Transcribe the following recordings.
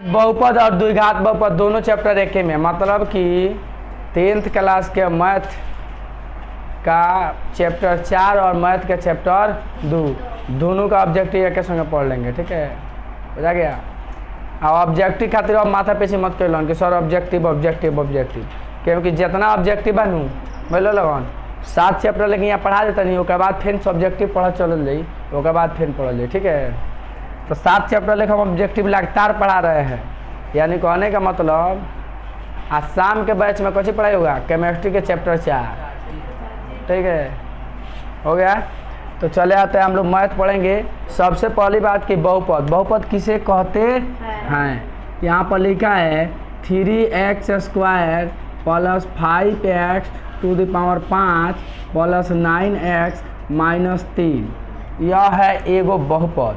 बहुपद और द्विघात बहुपद दोनों चैप्टर एक ही में, मतलब कि 10th क्लास के मैथ का चैप्टर 4 और मैथ का चैप्टर 2 दोनों का ऑब्जेक्टिव एक संगे पढ़ लेंगे। ठीक है, बुझा गया। और ऑब्जेक्टिव खातिर अब माथा पेशी मत कर लन कि सर ऑब्जेक्टिव ऑब्जेक्टिव ऑब्जेक्टिव, क्योंकि जितना ऑब्जेक्टिव बनू बोलो लगन 7 चैप्टर लेकिन यहाँ पढ़ा देता नहीं, उसके बाद फिर सब्जेक्टिव पढ़ा चल जाई, उसके बाद फिर पढ़ जाए। ठीक है, तो 7 चैप्टर लेकर हम ऑब्जेक्टिव लगातार पढ़ा रहे हैं, यानी कहने का मतलब आज शाम के बैच में कौन सी पढ़ाई होगा, केमिस्ट्री के चैप्टर 4। ठीक है, हो गया। तो चले आते हैं हम लोग मैथ पढ़ेंगे। सबसे पहली बात की बहुपद, बहुपद किसे कहते हैं। यहाँ पर लिखा है 3x² plus 5x to the power 5 plus 9x minus 3, यह है एगो बहुपद।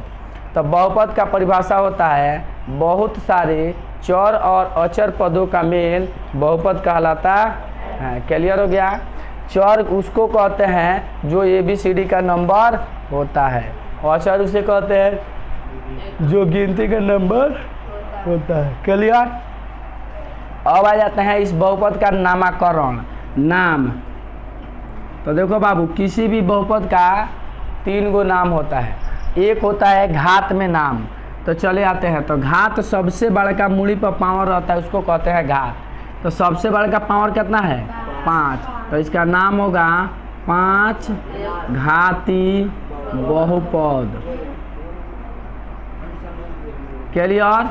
तो बहुपद का परिभाषा होता है बहुत सारे चर और अचर पदों का मेल बहुपद कहलाता है। क्लियर हो गया। चर उसको कहते हैं जो ABCD का नंबर होता है, अचर उसे कहते हैं जो गिनती का नंबर होता है। क्लियर। अब आ जाते हैं इस बहुपद का नामकरण, नाम। तो देखो बाबू, किसी भी बहुपद का 3 गो नाम होता है। एक होता है घात में नाम। तो चले आते हैं, तो घात सबसे बड़का मूड़ी पर पावर रहता है, उसको कहते हैं घात। तो सबसे बड़का पावर कितना है, 5, तो इसका नाम होगा 5 घाती बहुपद। क्लियर।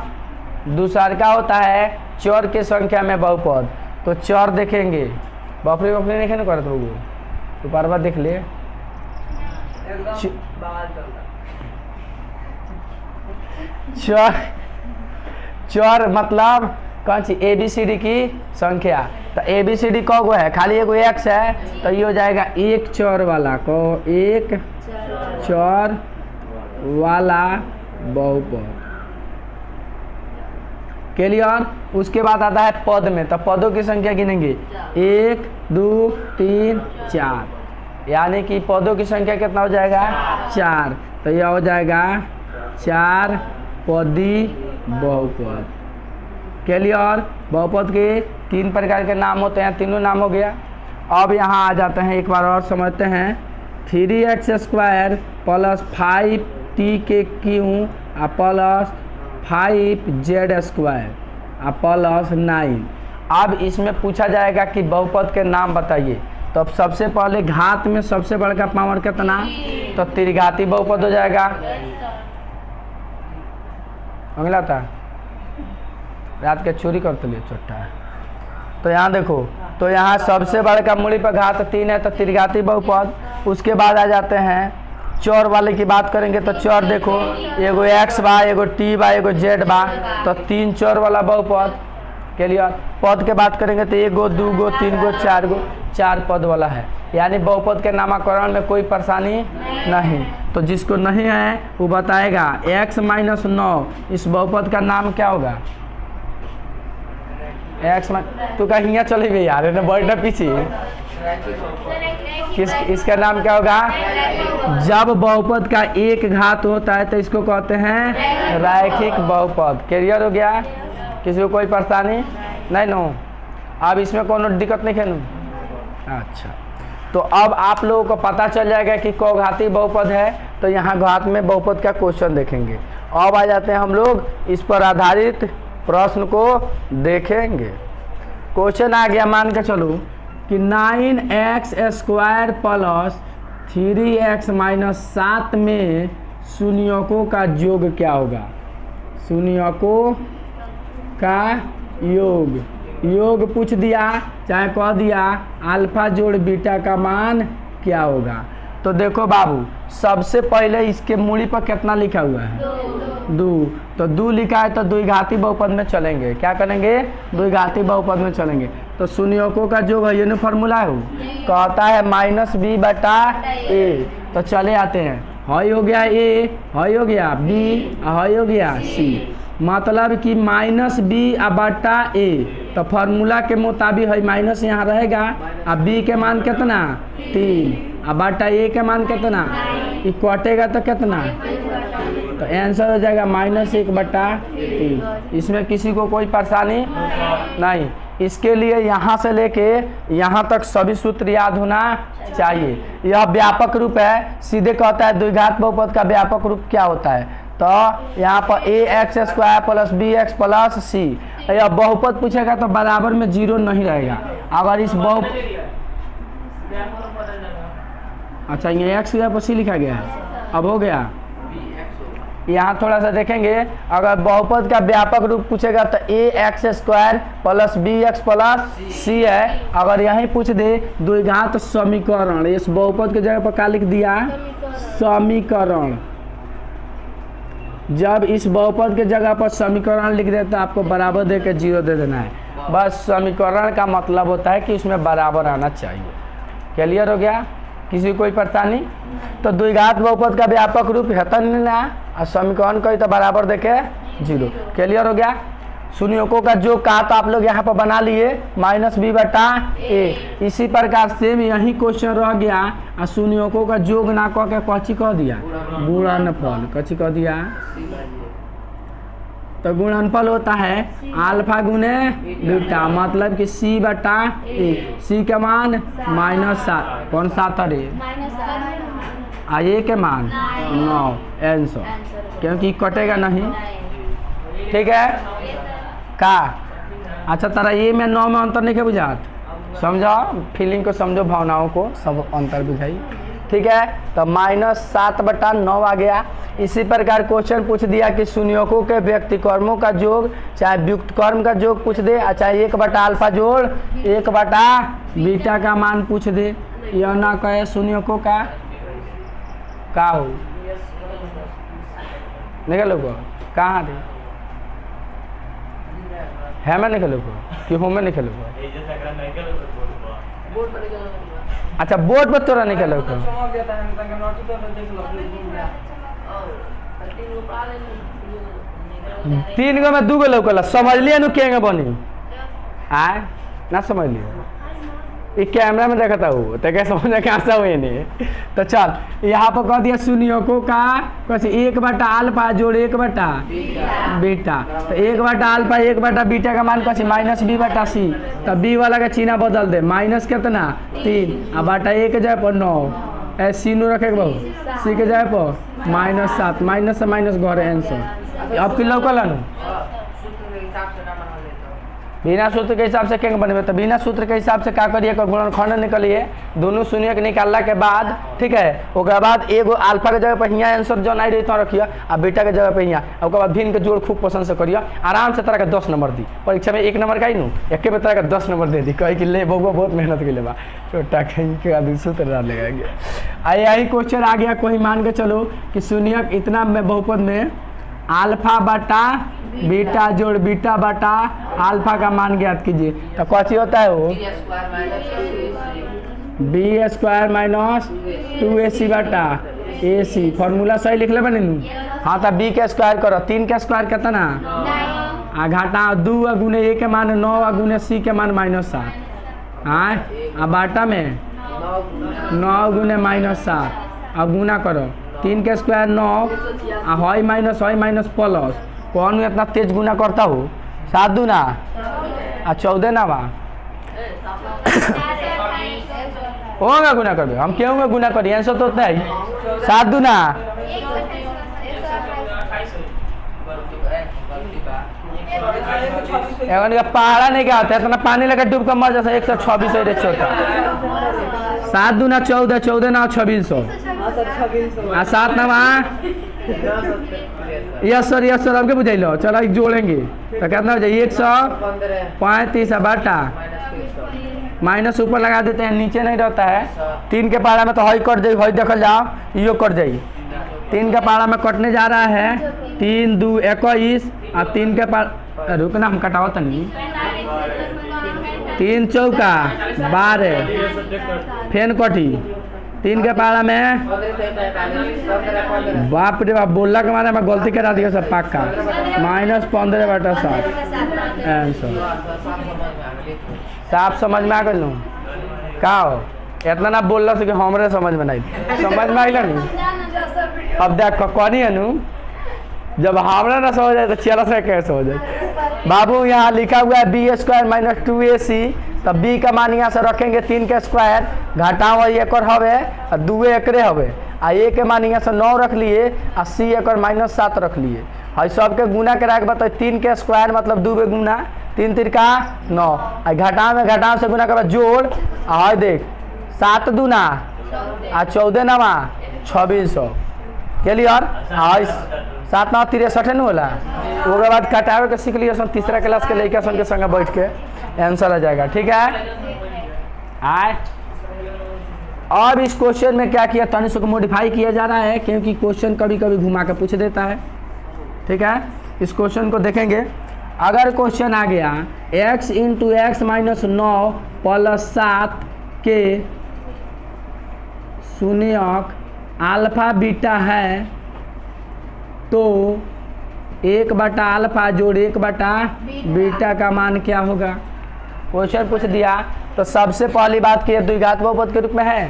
दूसरा का होता है चर के संख्या में बहुपद। तो चर देखेंगे, बफरी बफरी देखे ना करते हो तो बार बार देख ले। चर, चर मतलब कौन सी, ABCD की संख्या। तो ABCD कौगो है, खाली एगो x है, तो ये हो जाएगा एक चर वाला को, एक चर वाला बहुपद। क्लियर। उसके बाद आता है पद में। तो पदों की संख्या गिनेंगे 1 2 3 4, यानी कि पदों की संख्या कितना हो जाएगा, 4। तो यह हो जाएगा 4 पदी बहुपद। क्लियर। बहुपद के 3 प्रकार के नाम होते हैं, तीनों नाम हो गया। अब यहाँ आ जाते हैं, एक बार और समझते हैं। 3x² plus 5t³ plus 5z² plus 9। अब इसमें पूछा जाएगा कि बहुपद के नाम बताइए। तो अब सबसे पहले घात में सबसे बड़का पावर कितना, तो त्रिघाती बहुपद हो जाएगा। अगला था रात के चोरी करते लिए छोटा है। तो यहाँ देखो, तो यहाँ सबसे बड़का मूड़ी पर घात 3 है, तो त्रिघाती बहुपद। उसके बाद आ जाते हैं चर वाले की बात करेंगे। तो चर देखो, एगो x बा, एगो t बा, एगो z बा, तो 3 चर वाला बहुपद। क्लियर। पद के बात करेंगे तो 1 गो 2 गो 3 गो 4 गो, 4 पद वाला है, यानी बहुपद के नामकरण में कोई परेशानी नहीं। तो जिसको नहीं है वो बताएगा। x माइनस 9, इस बहुपद का नाम क्या होगा, x तो कहीं यहाँ चले गए यार, ना बढ़ना पीछे। इसका नाम क्या होगा, जब बहुपद का एक घात होता है तो इसको कहते हैं रैखिक बहुपद। क्लियर हो गया। किसी को कोई परेशानी नहीं नो। अब इसमें कोनो दिक्कत नहीं है नो। अच्छा, तो अब आप लोगों को पता चल जाएगा कि कौघाती बहुपद है। तो यहाँ घात में बहुपद का क्वेश्चन देखेंगे। अब आ जाते हैं हम लोग इस पर आधारित प्रश्न को देखेंगे। क्वेश्चन आ गया, मान के चलो कि 9x² प्लस 3x माइनस 7 में शून्यकों का योग क्या होगा। शून्यकों का योग पूछ दिया, चाहे कह दिया अल्फा जोड़ बीटा का मान क्या होगा। तो देखो बाबू, सबसे पहले इसके मूड़ी पर कितना लिखा हुआ है, 2। तो 2 लिखा है, तो द्विघाती बहुपद में चलेंगे। क्या करेंगे, द्विघाती बहुपद में चलेंगे। तो शून्यकों का योग है, ये ना फॉर्मूला है, कहता है -b/a। तो चले आते हैं, हई हो गया a, हई हो गया b, हई हो गया c, मतलब कि -b/a। तो फार्मूला के मुताबिक है माइनस यहाँ रहेगा। अब b के मान कितना, 3, अब बटा a के मान कितना, ये कटेगा तो कितना तो आंसर हो जाएगा -1/3। इसमें किसी को कोई परेशानी नहीं। इसके लिए यहाँ से लेके यहाँ तक सभी सूत्र याद होना चाहिए। यह व्यापक रूप है, सीधे कहता है द्विघात बहुपद का व्यापक रूप क्या होता है। तो यहाँ पर ax² + bx + c, यह बहुपद पूछेगा तो बराबर में 0 नहीं रहेगा। अगर इस अच्छा ये x की जगह पर c लिखा गया है, अब हो गया। यहाँ थोड़ा सा देखेंगे, अगर बहुपद का व्यापक रूप पूछेगा तो ax² + bx + c है। अगर यहीं पूछ दे द्विघात समीकरण, इस बहुपद की जगह पर क्या लिख दिया, समीकरण। जब इस बहुपद के जगह पर समीकरण लिख दे तो आपको बराबर दे के 0 दे देना है। बस समीकरण का मतलब होता है कि इसमें बराबर आना चाहिए। क्लियर हो गया, किसी कोई परेशानी? तो द्विघात बहुपद का व्यापक रूप है तो नहीं ना, और समीकरण को तो बराबर देके 0। क्लियर हो गया। शून्यों का जो कहा तो आप लोग यहाँ पर बना लिए -b/a। इसी प्रकार से यही क्वेश्चन रह गया, और शून्यों का जोग ना कह के कची कह दिया, गुणनफल। कची कह दिया, तो गुणनफल होता है अल्फा गुने बीटा, मतलब कि c/a। c के मान -7, कौन सा था रे, a के मान 9 आंसर, क्योंकि कटेगा नहीं। ठीक है का? अच्छा तारा ये में 9 में अंतर नहीं के बुझात, समझो फीलिंग को, समझो भावनाओं को, सब अंतर बुझाई। ठीक है, तो -7/9 आ गया। इसी प्रकार क्वेश्चन पूछ दिया कि शून्यों के व्यक्तिकर्मों का योग, चाहे व्युत्क्रम का योग पूछ दे, चाहे 1/α जोड़ 1/बीटा का मान पूछ दे। यह ना कहे शून्यों का हो निकलो को कहाँ दे है, मैं निकलो को कि हूँ मैं निकलो को। अच्छा बोर्ड पर तोरा निकलो को, 3 गो में 2 गो लौकल, समझ लिया नु केंगे बनी आए ना, समझ लिया। ये कैमरा में देखता हूँ तो क्या समझ कहाँ से हुए नहीं। तो चल यहाँ पर कह दिया शून्यों का कैसे 1/α जोड़ 1/बीटा, तो 1/α 1/बीटा का मान कैसे -b/c। तो b वाला का चिन्ह बदल दे, माइनस कितना 3 और बटा a के जगह पर 9, सी नो रखे बहु, c के जगह पर -7, माइनस से माइनस घर आंसर। अब कि लौकल बिना सूत्र के हिसाब से क्या बने, तो बिना सूत्र के हिसाब से क्या करिए, गुणनखंड निकलिए, दोनों शून्य के निकालने के बाद, ठीक है, उसके बाद एगो अल्फा के जगह पर यहाँ आंसर जो नहीं रही तो रखिए, और बीटा के जगह पर यहाँ, उसके बाद भिन्न के जोड़ खूब पसंद से करिए, आराम से तरह का 10 नंबर दी। परीक्षा में 1 नंबर का ही नू एक में तरह का 10 नंबर दे दी, कही कि ले बउआ बहुत मेहनत के लिए छोटा कहीं के बाद सूत्र डाल लेगा। यही क्वेश्चन आ गया, कोई मान के चलो कि शून्य इतना में बहुपद में α/बीटा जोड़ β/α का मान ज्ञात कीजिए। तो कौन सी होता है वो, b² - 2ac/ac। फॉर्मूला सही लिख ले बने। हाँ तो b के स्क्वायर करो, 3 के स्क्वायर कितना आ घाटा 2 गुने a के मान 9 गुने c के मान -7, हाँ आ बाटा में 9 गुने -7, अब गुना करो 3 के स्क्वायर 9 हॉय माइनस प्लस, कौन इतना तेज गुना करता हूँ, 7 दूना 14 ना बा होगा गुना कर, हम क्यों गुना करिए, आंसर तो उतना ही 7 दूना पहाड़ा नहीं क्या होता है, इतना पानी लगा डूब कर मर जाता है, 126 रेट होता, 7 दूना 14, 14 ना 2600, 7 ना यस सर हमके बुझाई लो। चलो एक जोड़ेंगे तो कितना हो जाए 135 बाटा माइनस ऊपर लगा देते हैं, नीचे नहीं रहता है। 3 के पारा में तो हई कट जाई, हई देखल जाओ यो कट जाई, 3 के पारा में कटने जा रहा है 3 2 21 और 3 के पारा रुकना हम कटाओ तनी 3 चौका 12 फेन कटी 3 के पारा में बाप रे बाप बोलला के मारे मैं गलती करा दिया सब पाक का -15/7 आंसर साफ समझ में आ गई लूँ का हो इतना ना बोलला से कि हमरे समझ में नहीं समझ में आइल नहीं। अब देख कौनी है नू जब हमरा ना समझ जाए तो चेहरा से कैसे हो जाए। बाबू यहाँ लिखा हुआ है b² माइनस 2ac, तब b का मान यहाँ से रखेंगे 3 के स्क्वायर, घटाओ एक और हवे और 2 एकरे हवे, आ a के मान यहाँ से 9 रख लिए आ c एक और माइनस 7 रख लिए। है सबके गुना करा के बताओ 3 के स्क्वायर मतलब 2 बे गुना 3 तिरका 9, आ घटाओ में घटाओ से गुना के बाद जोड़, आ देख 7 दूना आ 14 नवा 2600 क्लियर। 7 9 63 न होला, ओकर बाद कटावे के सीख लिया सन तीसरा क्लास के लड़का सन के संग बैठ के आंसर आ जाएगा। ठीक है। आए अब इस क्वेश्चन में क्या किया, तनिक को मॉडिफाई किया जा रहा है क्योंकि क्वेश्चन कभी कभी घुमा के पूछ देता है। ठीक है। इस क्वेश्चन को देखेंगे। अगर क्वेश्चन आ गया x into x minus 9 plus 7 के शून्यक अल्फा बीटा है तो 1/अल्फा जोड़ 1/बीटा का मान क्या होगा। क्वेश्चन पूछ दिया तो सबसे पहली बात की द्विघात बहुपद के रूप में है।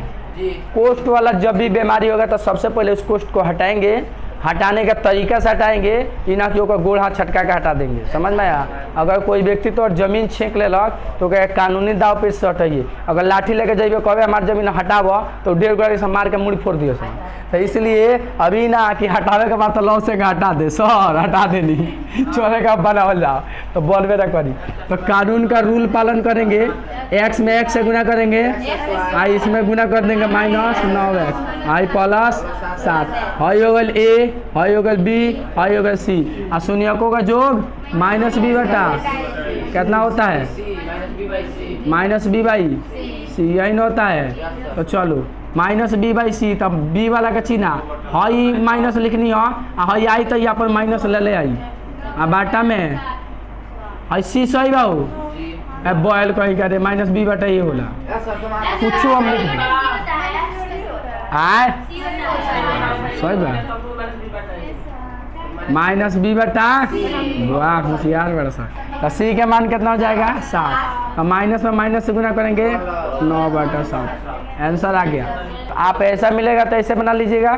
कोष्ठ वाला जब भी बीमारी होगा तो सबसे पहले उस कोष्ठ को हटाएंगे, हटाने का तरीका से हटाएंगे, इना कि ओकर गोड़ हाथ छटका के हटा देंगे। समझ में आया। अगर कोई व्यक्ति तो जमीन छींक लेलक तो क्या कानूनी दाव पे से हटाइए। अगर लाठी लेके जाइए कहे हमारे जमीन हटाब तो 1.5 गोली से मार के मुड़ी फोड़ दियो सर। तो इसलिए अभी ना कि हटावे के बाद तो लॉ से हटा दे सर, हटा देनी चोरे का बनावल जाओ तो बोलबे ना करी। तो कानून का रूल पालन करेंगे, x में x से गुना करेंगे, आई इसमें गुना कर देंगे माइनस 9x, आई प्लस 7, हाई हो गल a, हाई हो गल b, हाई हो गल c, और शून्यकों का योग माइनस b बटा कितना होता है माइनस b बाई c, यही होता है। तो चलो माइनस b बाई सी, तब b वाला का चिन्ह हाई माइनस लिखनी हो, हाई आई तो यहाँ पर माइनस ले आई आ बाटा में हाई सी सही बाबू बॉयल कहीं करे माइनस b बटा ये होला कुछ हम लिख दें आए सही बा माइनस b बटा, वाह होशियार बड़ा सा। तो c के मान कितना हो जाएगा 7, माइनस में माइनस से गुना करेंगे 9/7, आंसर आ गया। तो आप ऐसा मिलेगा तो ऐसे बना लीजिएगा।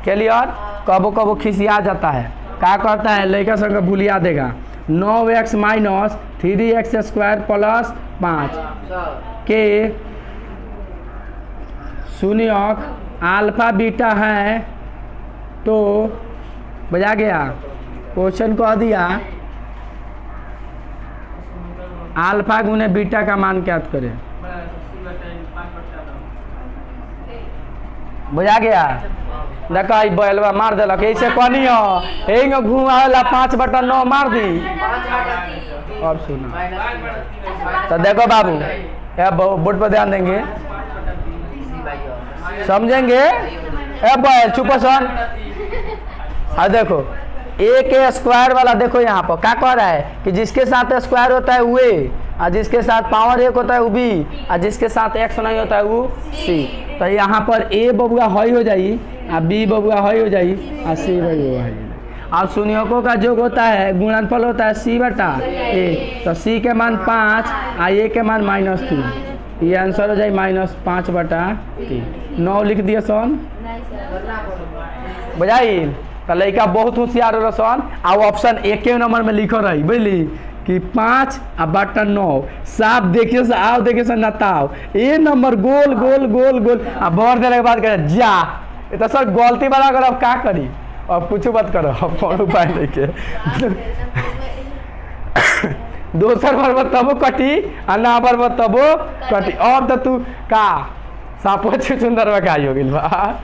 क्लियर। कबो कबो खिसिया जाता है, क्या करता है लड़का संग भूलिया देगा 9x माइनस 3x² प्लस 5 के शून्यक अल्फा बीटा है तो बजा गया। क्वेश्चन कह दिया अल्फा गुने बीटा का मान ज्ञात करें, बुझा गया। देखा बैलवा मार दिलक ऐसे कहनी हो घुमाला 5/9 मार दी। अब सुना तो देखो बाबू बोर्ड पर ध्यान देंगे समझेंगे। बैल चुप सन। हाँ देखो a के स्क्वायर वाला देखो यहाँ पर क्या कह रहा है कि जिसके साथ स्क्वायर होता है वो a, और जिसके साथ पावर 1 होता है वो b, और जिसके साथ x नहीं होता है वो c। तो यहाँ पर a बबुआ हाई हो जाई और b बबुआ हाई हो जाई और c बबुआ हाई हो जाई। और शून्यकों का योग होता है गुणनफल होता है c बटा a, तो c के मान 5 और a के मान -3, ये आंसर हो जाए -5/3। 9 लिख दिया सन बुझाई। तो लड़का बहुत होशियार हो सन आ ऑप्शन 1 नंबर में लिखो रही बुझली कि 5/9 साफ देखिए से आओ देखिए से नताओ ए नंबर गोल गोल गोल गोल आ भर देने के बाद कहे जा तो सर गलती वाला अगर अब क्या करी अब कुछ मत करो अब कौन उपाय नहीं के दोसर बार तबो कटी आ ना बार तबो कटी। अब तो तू का सापो छुचुंदर में का हो गई बा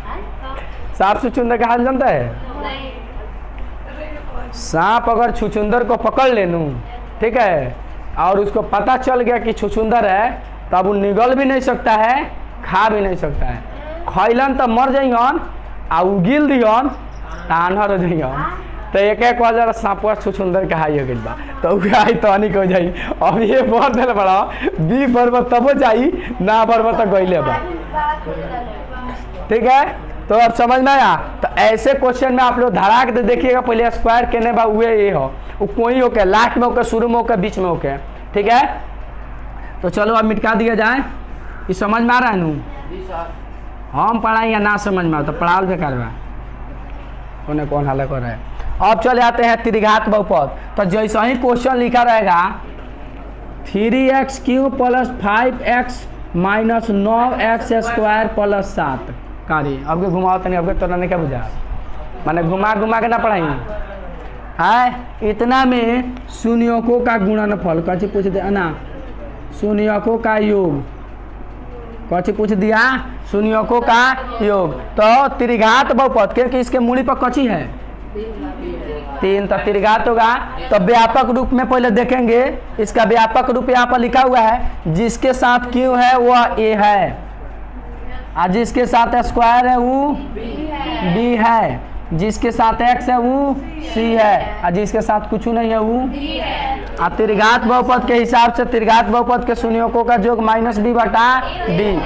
सांप छुचुंदर का हाल जानता है। सांप अगर छुचुंदर को पकड़ लेनू ठीक है और उसको पता चल गया कि छुचुंदर है तब वो निगल भी नहीं सकता है खा भी नहीं सकता है। खैलन तो मर जाइयन आ गिल दियन आन्हर हो जाइयन। तो एक एक वजह सांपवा छुचुंदर के हाई हो गई बा तो आई तो अनिक हो जाई। अब ये भर दिल बड़ा बी बरब तब जाई ना बरब तो गईले बा ठीक है। तो अब समझ में आया। तो ऐसे क्वेश्चन में आप लोग धड़ाक दे देखिएगा पहले स्क्वायर केने बा हुए ये हो वो कोई हो के लास्ट में होकर शुरू में होकर बीच में होकर ठीक है। तो चलो अब मिटका दिया जाए। ये समझ में आ रहा है नू हम पढ़ाएं या ना समझ में आ तो पढ़ाल बेकार बा कौन हाल कर रहा है। अब चले आते हैं त्रिघात बहुपद। तो जैसा ही क्वेश्चन लिखा रहेगा 3x³ + 5x - 9x² + 7 कारी अब के घुमाओ तनी, अब के तोरा ने क्या बुझा माने घुमा घुमा के ना पढ़ाई है। इतना में शून्यकों का गुणनफल कथी पूछ दे ना, शून्यकों का योग कथी पूछ दिया, शून्यकों का योग। तो त्रिघात बहुपद के इसके मूली पर कथी है 3, तो त्रिघात होगा। तो व्यापक रूप में पहले देखेंगे, इसका व्यापक रूप यहाँ पर लिखा हुआ है, जिसके साथ क्यू है वह ए है और जिसके साथ स्क्वायर है वो बी है, जिसके साथ एक्स है वो सी है और जिसके साथ कुछ नहीं है वो। और त्रिघात बहुपद के हिसाब से त्रिघात बहुपद के शून्यकों का योग -b/d।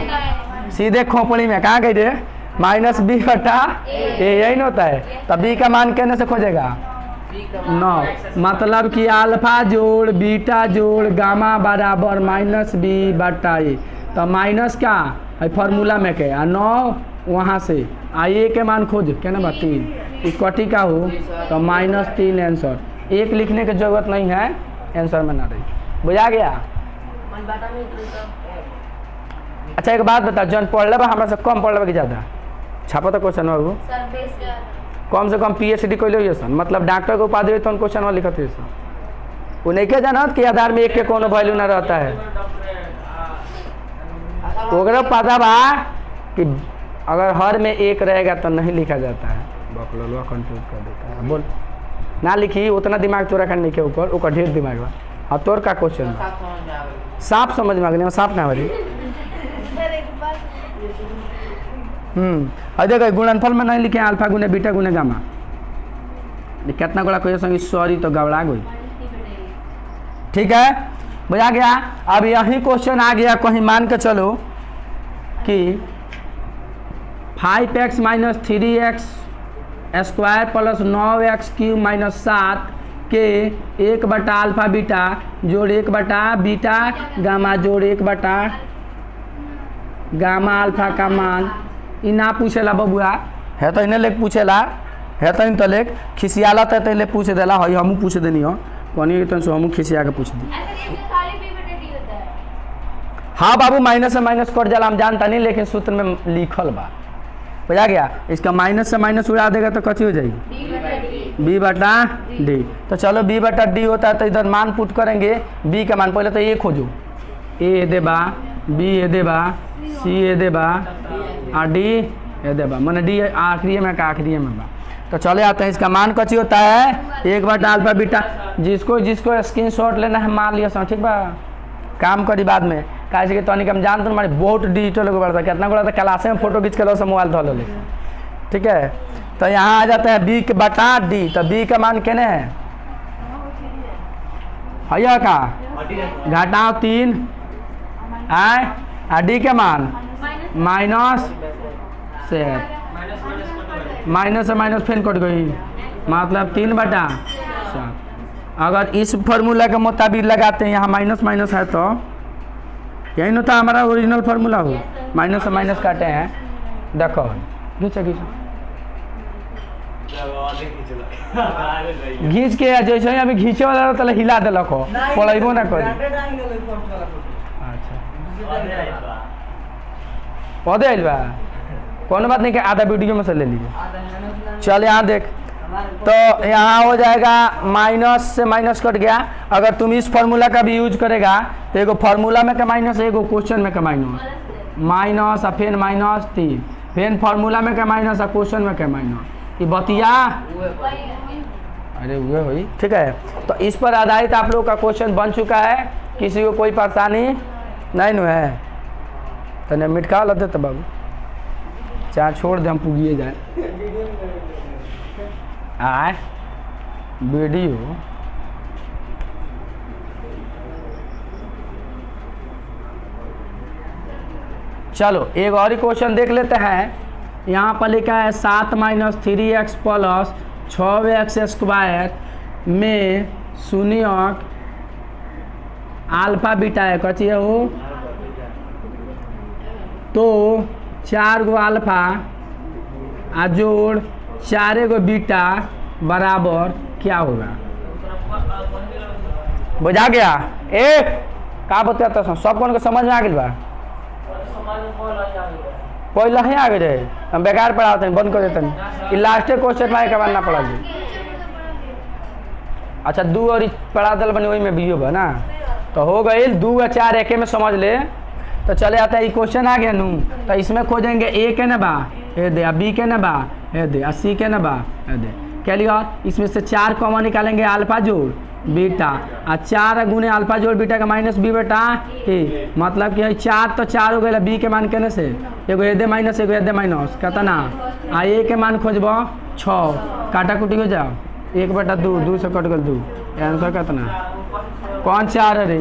सीधे खोपड़ी में कहाँ गई रे, -b/a यही ना होता है। तब b का मान कहने से खोजेगा 9, मतलब कि अल्फा जोड़ बीटा जोड़ गामा बराबर -b/a। तो माइनस क्या है फॉर्मूला में के 9 वहाँ से आइए के मान खोज क्या ना 3 इकट्ठी का हो तो -3 आंसर। 1 लिखने की जरूरत नहीं है, आंसर में ना रही। बुझा गया। अच्छा एक बात बता, जौन पढ़ लेबा हमरा से कम पढ़ लेबा कि ज़्यादा छापा तो क्वेश्चन बाबू कम से कम PhD कैले हुए सन, मतलब डॉक्टर को उपाधि तो क्वेश्चन लिखत हुए सन। वो नहीं के जानत कि आधार में 1 के कोनो वैल्यू ना रहता है। तो पता बा कि अगर हर में 1 रहेगा तो नहीं लिखा जाता है, बकलवा कंफ्यूज कर देता है। बोल ना लिखी, उतना दिमाग तोरा का नहीं के ऊपर ढेर दिमाग बा। और तोर का क्वेश्चन साफ समझ में आ गया, साफ ना बड़ी। देखो गुणनफल में नहीं लिखे अल्फा गुने बीटा गुने गामा, कितना गोला क्वेश्चन सॉरी तो गड़बड़ा गई। ठीक है, बुझा गया। अब यही क्वेश्चन आ गया, कहीं मान के चलो कि 5x - 3x² + 9x³ - 7 के 1/α बीटा जोड़ 1/बीटा गामा जोड़ 1/गामा अल्फा का मान इ ना पूछेला बबुआ है तो इन्हें लेके पूछेला है तो इन तलेक खिसियाला तो ले पूछ देला हई हमू पूछ देनी हो कौनी तो हमू खिसिया के पूछ दी। हाँ बाबू माइनस से माइनस कट जाला हम जानता नहीं, लेकिन सूत्र में लिखल बा। बुझा गया। इसका माइनस से माइनस उड़ा देगा तो कची हो जाएगी b/d। तो चलो b/d होता है तो इधर मान पुट करेंगे। b का मान पहले तो ये खोजो, a देबा b ए देबा c ए देबा और d ए देबा, मैंने d आखिरी में का आखिरी में बा। तो चले आते हैं, इसका मान कची होता है 1/α बीटा। जिसको जिसको स्क्रीनशॉट लेना है मान लिया ठीक बा, काम करी बाद में कैसे कि तनिक हम जानते हमारे बहुत डिजिटल हो पड़ता है, कितना गोड़ा क्लासे में फोटो खींच के लो से मोबाइल धो ले। ठीक है, तो यहाँ आ जाते हैं b/d। तो b का मान केने है भैया का घटाओ 3 आए और d के मान माइनस से माइनस फिर कट गई, मतलब 3/7। अगर इस फार्मूला के मुताबिक लगाते हैं, यहाँ माइनस है तो यही ना था हमारा ओरिजिनल फार्मूला हो, माइनस से माइनस काटे हैं। देखो घींच के जैसे ही अभी घींचे वाला तो हिला दिलक हो, पढ़ेबो ना करी। अच्छा पौधे आइल बा, कौन बात नहीं कि आधा वीडियो में से ले लीजिए। चल यहाँ देख, तो यहाँ हो जाएगा माइनस से माइनस कट गया। अगर तुम इस फार्मूला का भी यूज करेगा तो एगो फार्मूला में का माइनस, एगो क्वेश्चन में का माइनस और फिर -3, फिर फार्मूला में का माइनस और क्वेश्चन में का माइनस। ये बतिया अरे हुए हुई। ठीक है, तो इस पर आधारित आप लोग का क्वेश्चन बन चुका है, किसी को कोई परेशानी नहीं है तो नहीं मिटका लेते तो बाबू चाहे छोड़ दे, हम पुगिए जाए आए वीडियो। चलो एक और ही क्वेश्चन देख लेते हैं। यहाँ पर लिखा है 7 - 3x + 6x² में शून्यक अल्फा बीटा है कची है वो, तो 4 गो अल्फा आ जोड़ 4 गो बीटा बराबर क्या होगा? बुझा गया? ए का बताता सब कौन को समझ में आ गया बा? पहले ही आ गए हम बेकार पढ़ाते हैं, बंद कर देते हैं। ये लास्टे क्वेश्चन में के बाद ना पढ़ा जी। अच्छा 2 और पढ़ा दल बनी वही में भी होगा ना, तो हो गई 2 और 4 एक में समझ ले। तो चले आता है, ये क्वेश्चन आ गया नू, तो इसमें खोजेंगे ए के ना बा ए दे, बी के ना बा ए दे, सी के ना बा ए दे। क्या लिया? इसमें से 4 कॉमन निकालेंगे, अल्फा जोड़ बीटा, और 4 गुने अल्फा जोड़ बीटा का माइनस बी बेटा ए, मतलब कि 4 तो 4 हो गए बी के मान केने से, एगो ए दे माइनस एगो ए दे माइनस कितना, आ ए के मान खोजब 6, काटा कुटी हो जाओ 1/2, 2 से कट गल 2, आंसर कितना? कौन 4 है रे?